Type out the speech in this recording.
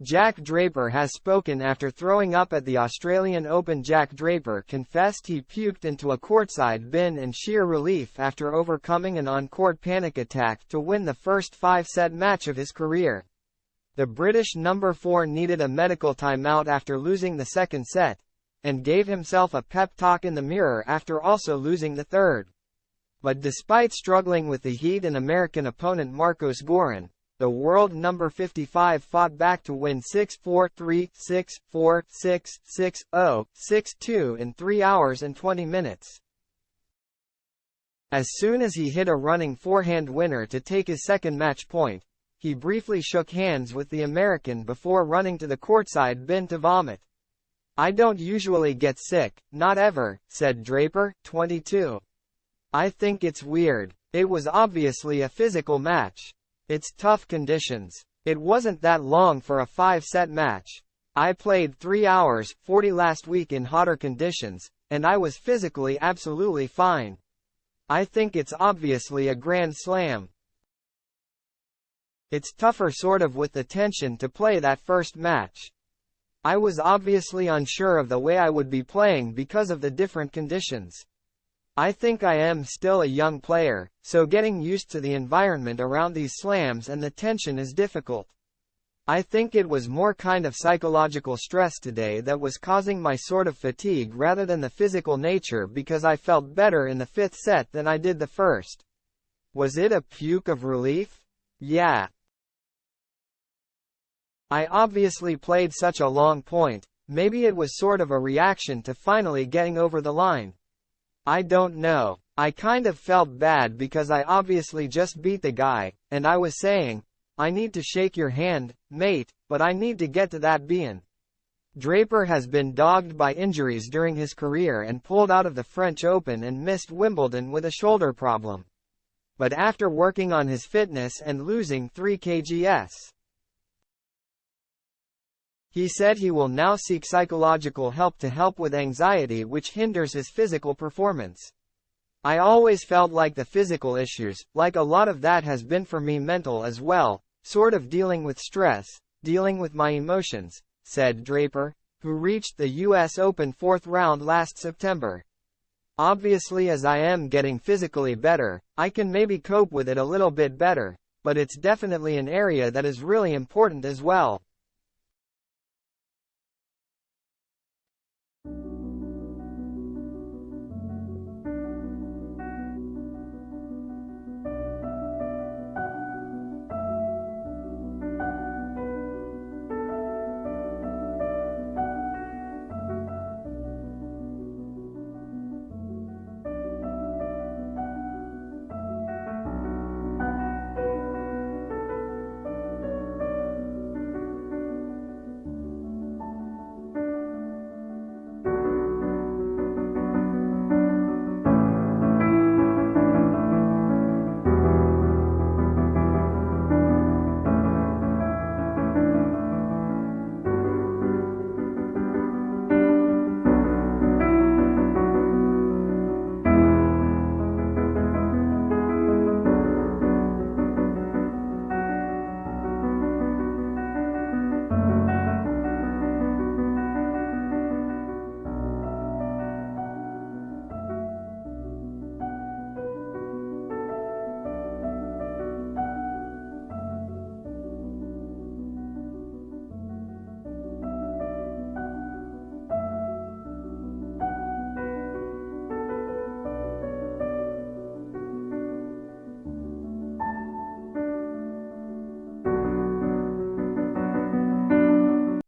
Jack Draper has spoken after throwing up at the Australian Open. Jack Draper confessed he puked into a courtside bin in sheer relief after overcoming an on-court panic attack to win the first five-set match of his career. The British number 4 needed a medical timeout after losing the second set, and gave himself a pep talk in the mirror after also losing the third. But despite struggling with the heat and American opponent Marcos Gorin, the world number 55 fought back to win 6-4, 3, 6, 4, 6, 6, 0, 6-2 in 3 hours and 20 minutes. As soon as he hit a running forehand winner to take his second match point, he briefly shook hands with the American before running to the courtside bin to vomit. "I don't usually get sick, not ever," said Draper, 22. "I think it's weird. It was obviously a physical match. It's tough conditions. It wasn't that long for a 5-set match. I played 3 hours, 40 last week in hotter conditions, and I was physically absolutely fine. I think it's obviously a grand slam. It's tougher sort of with the tension to play that first match. I was obviously unsure of the way I would be playing because of the different conditions. I think I am still a young player, so getting used to the environment around these slams and the tension is difficult. I think it was more kind of psychological stress today that was causing my sort of fatigue rather than the physical nature because I felt better in the 5th set than I did the first." Was it a puke of relief? "Yeah. I obviously played such a long point, maybe it was sort of a reaction to finally getting over the line. I don't know. I kind of felt bad because I obviously just beat the guy, and I was saying, I need to shake your hand, mate, but I need to get to that bin." Draper has been dogged by injuries during his career and pulled out of the French Open and missed Wimbledon with a shoulder problem. But after working on his fitness and losing 3 kgs, he said he will now seek psychological help to help with anxiety which hinders his physical performance. "I always felt like the physical issues, like a lot of that has been for me mental as well, sort of dealing with stress, dealing with my emotions," said Draper, who reached the US Open 4th round last September. "Obviously as I am getting physically better, I can maybe cope with it a little bit better, but it's definitely an area that is really important as well.